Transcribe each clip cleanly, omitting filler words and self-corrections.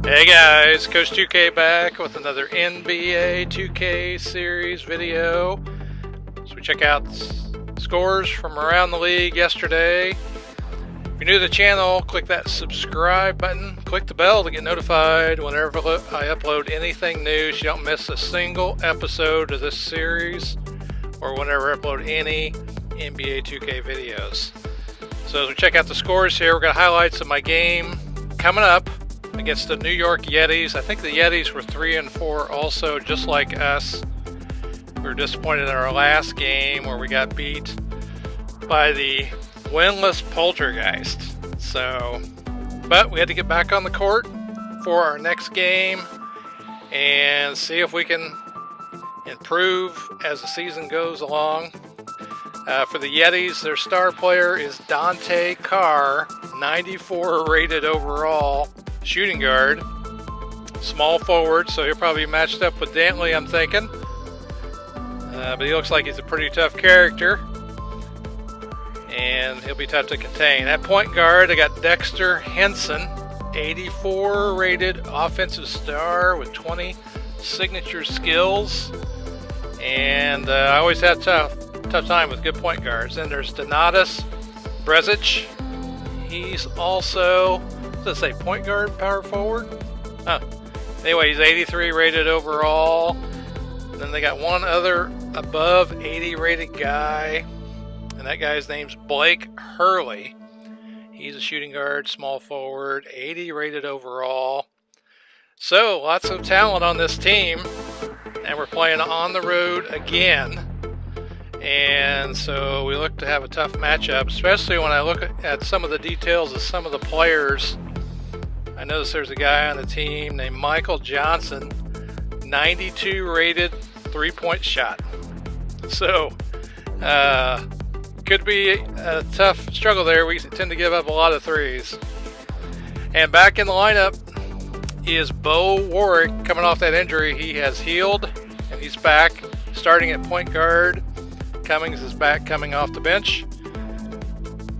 Hey guys, Coach 2K back with another NBA 2K series video. So we check out scores from around the league yesterday. If you're new to the channel, click that subscribe button. Click the bell to get notified whenever I upload anything new so you don't miss a single episode of this series or whenever I upload any NBA 2K videos. So as we check out the scores here, we're going to highlights of my game coming up against the New York Yetis. I think the Yetis were 3-4 also, just like us. We were disappointed in our last game where we got beat by the winless Poltergeist. But we had to get back on the court for our next game and see if we can improve as the season goes along. For the Yetis, their star player is Dantley Carr, 94 rated overall, shooting guard, small forward, so he'll probably be matched up with Dantley, I'm thinking. But he looks like he's a pretty tough character, and he'll be tough to contain. At point guard, I got Dexter Henson, 84 rated offensive star with 20 signature skills, and I always have tough time with good point guards. Then there's Donatas Brezic. He's also, does it say point guard, power forward? Anyway, he's 83 rated overall. And then they got one other above 80 rated guy, and that guy's name's Blake Hurley. He's a shooting guard, small forward, 80 rated overall. So lots of talent on this team, and we're playing on the road again. And so we look to have a tough matchup, especially when I look at some of the details of some of the players. I notice there's a guy on the team named Michael Johnson, 92 rated three-point shot. So could be a tough struggle there. We tend to give up a lot of threes. And back in the lineup is Bo Warwick, coming off that injury. He has healed and he's back starting at point guard. Cummings is back coming off the bench.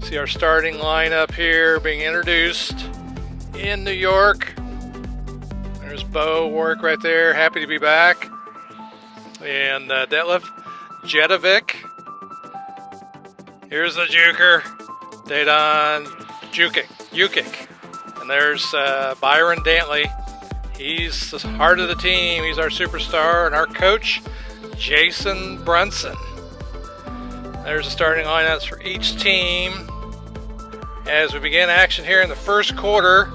See our starting lineup here being introduced in New York. There's Bo Warwick right there, happy to be back. And Detlef Jedovic. Here's the Juker, Dedan Jukic. And there's Byron Dantley. He's the heart of the team. He's our superstar. And our coach, Jason Brunson. There's the starting lineups for each team as we begin action here in the first quarter,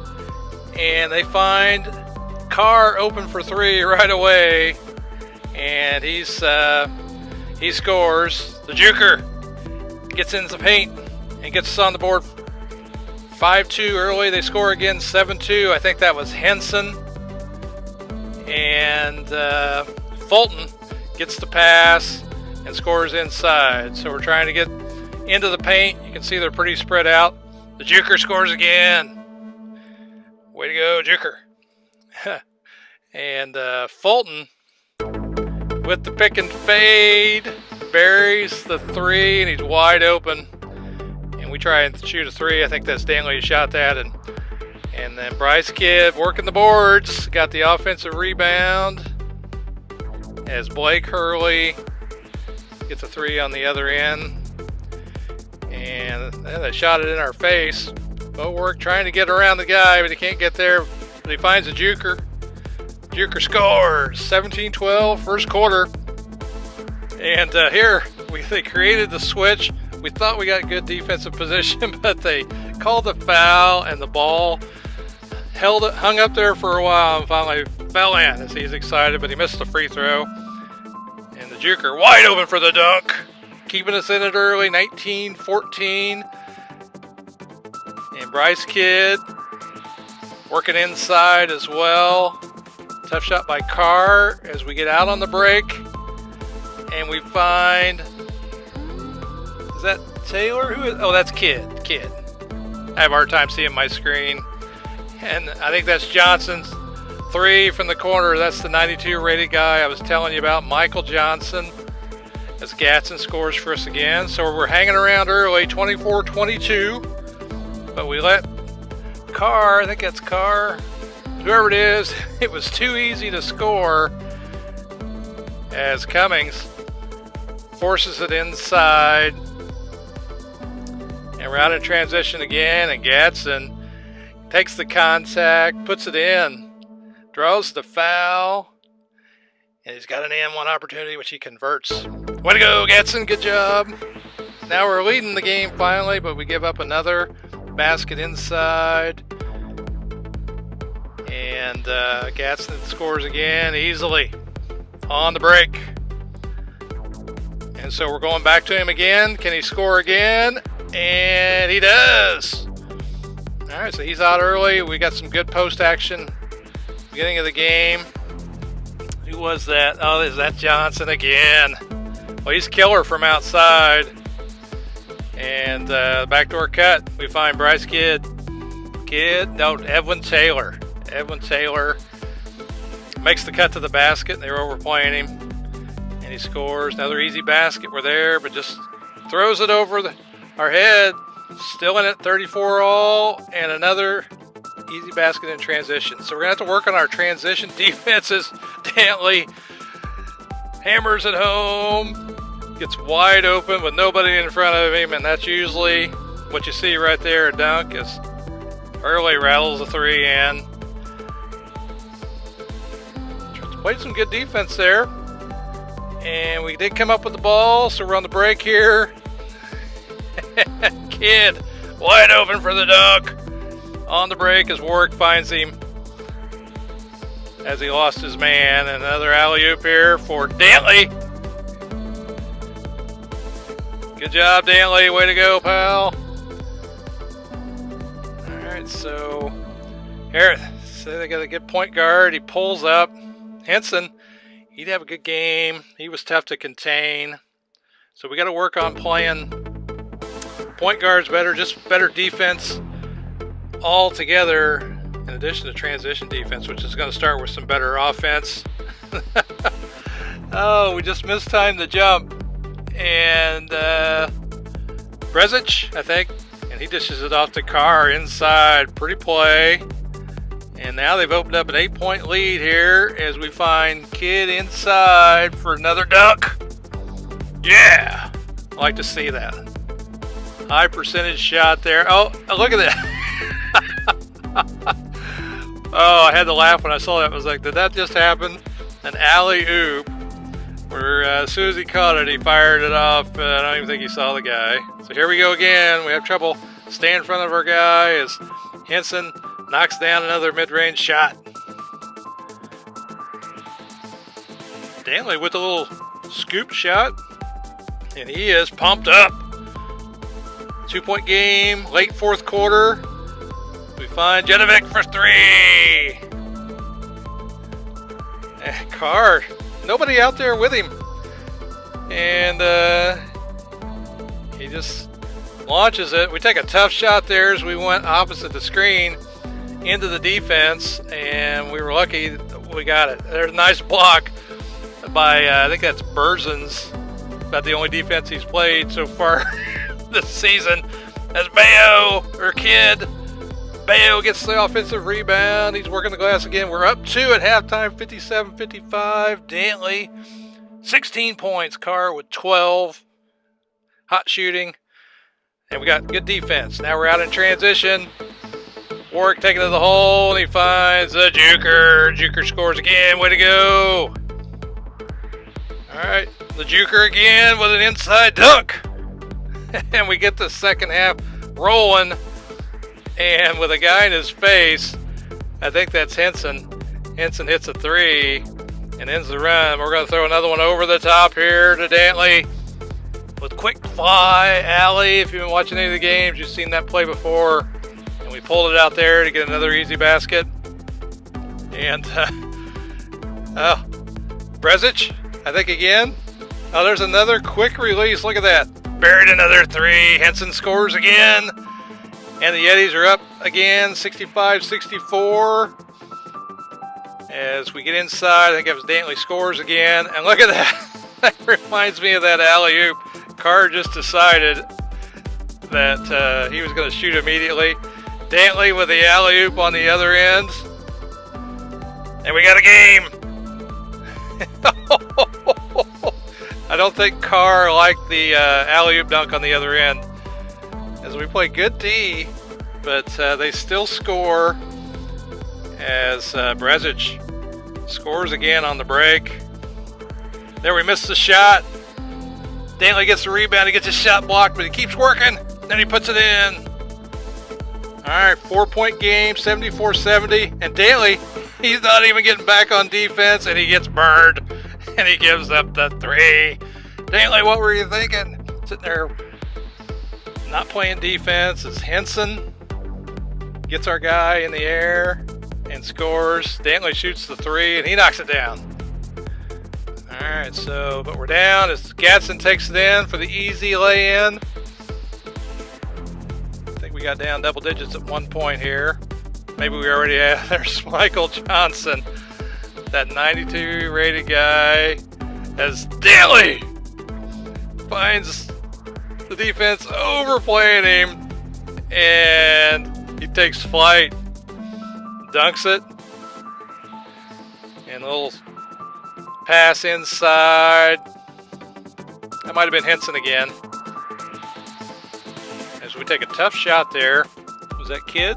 and they find Carr open for three right away, and he scores. The Juker gets into the paint and gets us on the board 5-2 early. They score again 7-2. I think that was Henson, and Fulton gets the pass and scores inside. So we're trying to get into the paint. You can see they're pretty spread out. The Juker scores again. Way to go, Juker. And Fulton with the pick and fade buries the three, and he's wide open. And we try and shoot a three. I think that's Dantley who shot that. And then Bryce Kidd working the boards. Got the offensive rebound as Blake Hurley gets a three on the other end, and then they shot it in our face. Bo Warwick trying to get around the guy, but he can't get there. But he finds a Juker. Juker scores 17-12 first quarter. And here they created the switch. We thought we got good defensive position, but they called the foul, and the ball hung up there for a while and finally fell in as he's excited, but he missed the free throw. And the Juker wide open for the dunk, keeping us in it early, 19-14. And Bryce Kidd working inside as well. Tough shot by Carr as we get out on the break. And we find, is that Taylor? Oh, that's Kidd. I have a hard time seeing my screen. And I think that's Johnson's three from the corner. That's the 92 rated guy I was telling you about, Michael Johnson, as Gatson scores for us again. So we're hanging around early, 24-22. But we let Carr, I think that's Carr, whoever it is, it was too easy to score as Cummings forces it inside. And we're out in transition again, and Gatson takes the contact, puts it in, draws the foul, and he's got an and one opportunity, which he converts. Way to go, Gatson, good job. Now we're leading the game finally, but we give up another basket inside. And Gatson scores again easily on the break. And so we're going back to him again. Can he score again? And he does. All right, so he's out early. We got some good post action beginning of the game. Who was that? Oh, is that Johnson again? Well, he's killer from outside. And backdoor cut. We find Bryce Edwin Taylor. Edwin Taylor makes the cut to the basket. And they were overplaying him. And he scores. Another easy basket. We're there, but just throws it over our head. Still in it, 34 all, and another easy basket in transition. So we're going to have to work on our transition defenses. Dantley hammers it home, gets wide open with nobody in front of him, and that's usually what you see right there. A dunk is early, rattles a three in. Played some good defense there. And we did come up with the ball, so we're on the break here. Kid wide open for the dunk on the break as Warwick finds him as he lost his man. Another alley-oop here for Dantley. Good job, Dantley. Way to go, pal. Alright, so here, so they got a good point guard. He pulls up. Henson, he'd have a good game. He was tough to contain. So we got to work on playing point guards better, just better defense all together, in addition to transition defense, which is going to start with some better offense. Oh, we just mistimed the jump. And Brezic, I think, and he dishes it off to Carr inside. Pretty play. And now they've opened up an 8-point lead here as we find Kidd inside for another dunk. Yeah, I like to see that. High percentage shot there. Oh, look at that. Oh, I had to laugh when I saw that. I was like, did that just happen? An alley-oop where as soon as he caught it, he fired it off. I don't even think he saw the guy. So here we go again. We have trouble staying in front of our guy as Henson knocks down another mid-range shot. Dantley with a little scoop shot. And he is pumped up. 2-point game, late fourth quarter. We find Jenovic for three. And Carr, nobody out there with him. And he just launches it. We take a tough shot there as we went opposite the screen into the defense. And we were lucky we got it. There's a nice block by, I think that's Berzins. About the only defense he's played so far this season. As Kidd Bayo gets the offensive rebound. He's working the glass again. We're up 2 at halftime, 57-55. Dantley, 16 points. Carr with 12. Hot shooting. And we got good defense. Now we're out in transition. Warwick taking it to the hole, and he finds the Juker. Juker scores again. Way to go. All right, the Juker again with an inside dunk. And we get the second half rolling. And with a guy in his face, I think that's Henson. Henson hits a three and ends the run. We're going to throw another one over the top here to Dantley with quick fly alley. If you've been watching any of the games, you've seen that play before. And we pulled it out there to get another easy basket. And, Brezic, I think again. Oh, there's another quick release. Look at that. Buried another three. Henson scores again. And the Yetis are up again, 65-64. As we get inside, I think it was Dantley scores again. And look at that. That reminds me of that alley-oop. Carr just decided that he was going to shoot immediately. Dantley with the alley-oop on the other end. And we got a game. I don't think Carr liked the alley-oop dunk on the other end. As we play good D, but they still score. As Brezic scores again on the break. There, we missed the shot. Dantley gets the rebound. He gets his shot blocked, but he keeps working. Then he puts it in. All right, 4-point game, 74-70. And Dantley, he's not even getting back on defense, and he gets burned. And he gives up the three. Dantley, what were you thinking? Sitting there not playing defense. As Henson gets our guy in the air and scores. Dantley shoots the three, and he knocks it down. All right, so, but we're down as Gatson takes it in for the easy lay-in. I think we got down double digits at one point here. Maybe we already had. There's Michael Johnson, that 92 rated guy, as Dantley finds the defense overplaying him, and he takes flight, dunks it, and a little pass inside. That might have been Henson again. As we take a tough shot there. Was that Kidd?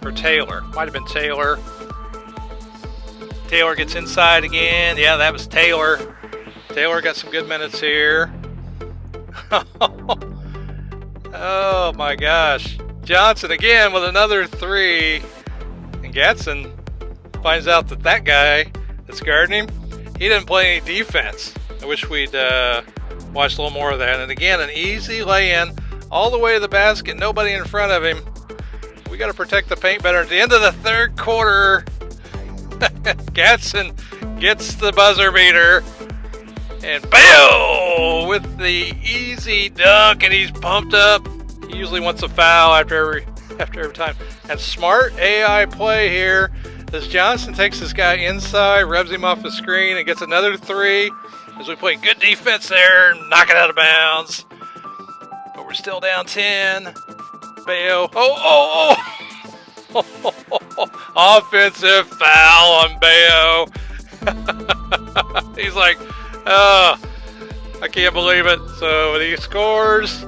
Or Taylor? Might have been Taylor. Taylor gets inside again. Yeah, that was Taylor. Taylor got some good minutes here. Oh my gosh. Johnson again with another three. And Gatson finds out that that guy that's guarding him, he didn't play any defense. I wish we'd watched a little more of that. And again, an easy lay-in all the way to the basket. Nobody in front of him. We got to protect the paint better. At the end of the third quarter, Gatson gets the buzzer beater. And bam! With the easy dunk, and he's pumped up. He usually wants a foul after every time. And smart AI play here as Johnson takes this guy inside, rubs him off the screen, and gets another three. As we play good defense there, knock it out of bounds. But we're still down 10. Bayo. Oh! Offensive foul on Bayo. He's like, oh, I can't believe it. So he scores,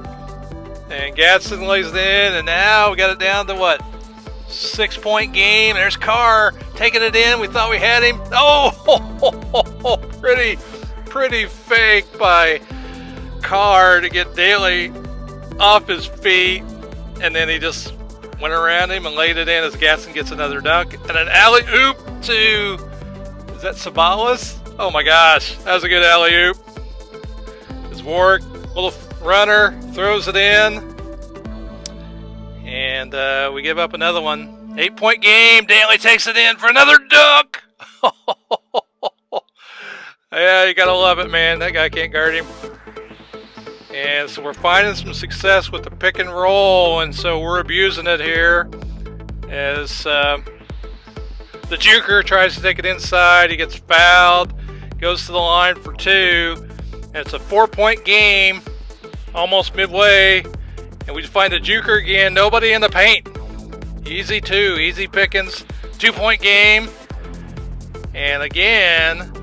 and Gatson lays it in, and now we got it down to what? 6-point game. There's Carr taking it in. We thought we had him. Oh, pretty fake by Carr to get Dantley off his feet, and then he just went around him and laid it in as Gatson gets another dunk, and an alley-oop to, is that Sabalas? Oh my gosh, that was a good alley-oop. It's Warwick, little runner, throws it in, and we give up another one. 8-point game, Dantley takes it in for another dunk. Yeah, you gotta love it, man. That guy can't guard him. And so we're finding some success with the pick and roll, and so we're abusing it here as the Juker tries to take it inside. He gets fouled, goes to the line for two, and it's a 4-point game, almost midway, and we find the Juker again. Nobody in the paint. Easy two, easy pickings, 2-point game, and again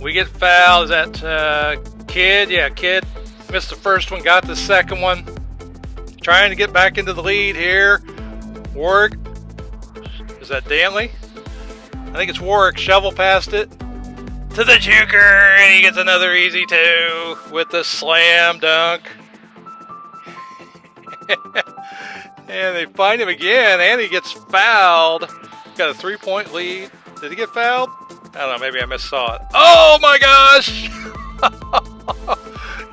we get fouled. Is that Kidd? Yeah, Kidd. Missed the first one, got the second one. Trying to get back into the lead here. Warwick. Is that Dantley? I think it's Warwick. Shovel past it to the Juker, and he gets another easy two with the slam dunk. And they find him again, and he gets fouled. Got a 3-point lead. Did he get fouled? I don't know, maybe I missaw it. Oh my gosh!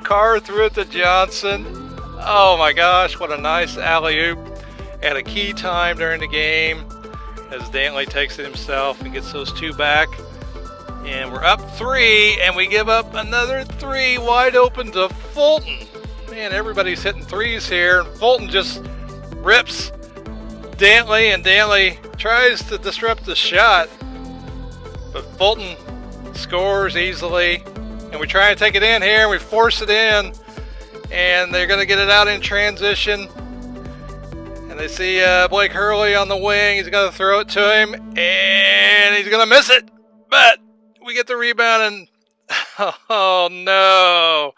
Carr threw it to Johnson. Oh my gosh, what a nice alley-oop. At a key time during the game as Dantley takes it himself and gets those two back. And we're up 3, and we give up another 3 wide open to Fulton. Man, everybody's hitting threes here. Fulton just rips Dantley, and Dantley tries to disrupt the shot. But Fulton scores easily. And we try to take it in here, and we force it in, and they're going to get it out in transition. And And they see Blake Hurley on the wing. He's going to throw it to him, and he's going to miss it. But we get the rebound, and oh no.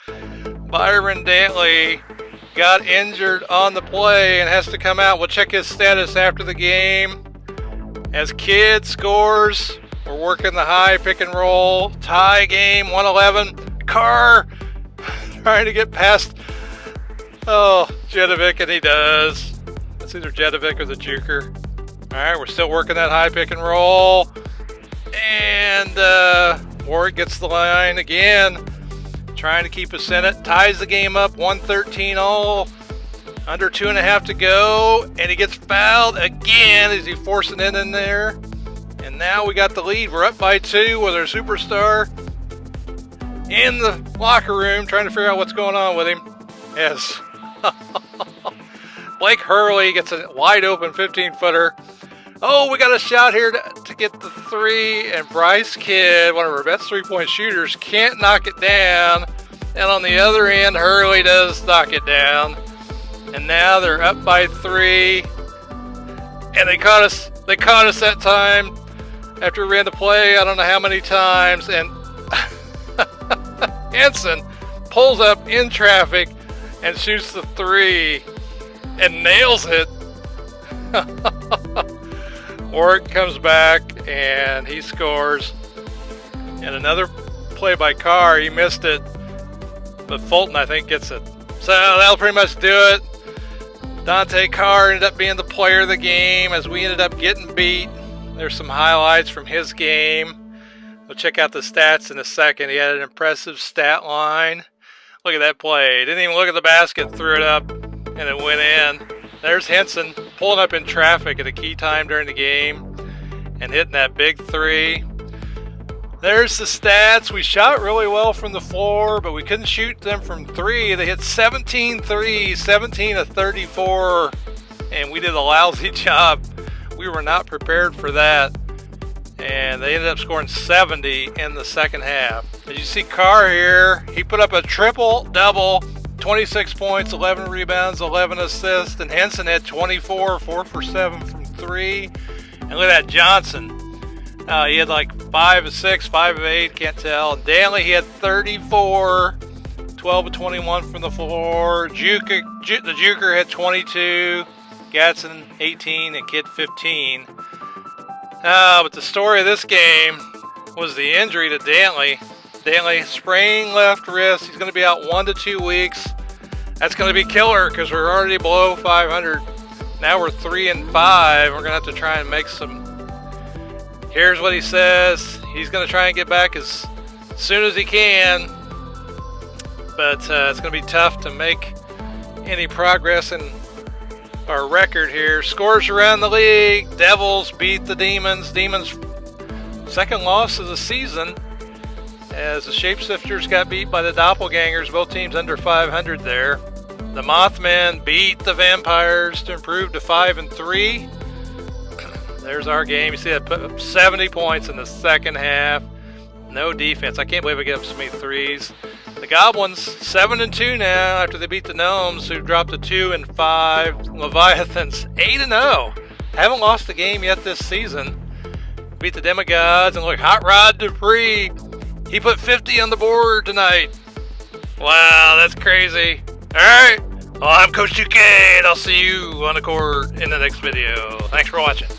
Byron Dantley got injured on the play and has to come out. We'll check his status after the game. As Kidd scores, we're working the high pick and roll. Tie game, 111. Carr trying to get past Jedovic, and he does. It's either Jedovic or the Juker. Alright, we're still working that high pick and roll. And Warwick gets the line again, trying to keep us in it. Ties the game up, 113 all. Under 2.5 to go. And he gets fouled again as he forcing it in there. And now we got the lead. We're up by 2 with our superstar in the locker room trying to figure out what's going on with him. Yes. Blake Hurley gets a wide open 15-footer. Oh, we got a shot here to get the 3. And Bryce Kidd, one of our best 3-point shooters, can't knock it down. And on the other end, Hurley does knock it down. And now they're up by 3. And they caught us that time after we ran the play, I don't know how many times. And Henson pulls up in traffic and shoots the 3 and nails it. Warwick comes back and he scores. And another play by Carr, he missed it. But Fulton, I think, gets it. So that'll pretty much do it. Carr ended up being the player of the game as we ended up getting beat. There's some highlights from his game. We'll check out the stats in a second. He had an impressive stat line. Look at that play. Didn't even look at the basket, threw it up, and it went in. There's Henson pulling up in traffic at a key time during the game and hitting that big 3. There's the stats. We shot really well from the floor, but we couldn't shoot them from 3. They hit 17 threes, 17 of 34, and we did a lousy job. We were not prepared for that, and they ended up scoring 70 in the second half. As you see Carr here, he put up a triple-double, 26 points, 11 rebounds, 11 assists, and Henson had 24, 4 for 7 from 3. And look at that Johnson. He had like 5 of 6, 5 of 8, can't tell. And Dantley, he had 34, 12 of 21 from the floor. The Juker had 22, Gatson 18, and Kidd 15. But the story of this game was the injury to Dantley. Dantley spraining left wrist. He's going to be out 1 to 2 weeks. That's going to be killer because we're already below 500. Now we're 3-5. We're going to have to try and make some. Here's what he says. He's going to try and get back as soon as he can. But it's going to be tough to make any progress in our record here. Scores around the league. Devils beat the Demons. Demons' second loss of the season, as the Shapeshifters got beat by the Doppelgangers. Both teams under 500 there. The Mothmen beat the Vampires to improve to 5-3. There's our game. You see that put up 70 points in the second half. No defense. I can't believe we get up so many threes. The Goblins 7-2 now after they beat the Gnomes, who dropped to 2-5. Leviathans 8-0. Haven't lost a game yet this season. Beat the Demigods, and look, Hot Rod Dupree. He put 50 on the board tonight. Wow, that's crazy. All right. Well, I'm Coach 2K, and I'll see you on the court in the next video. Thanks for watching.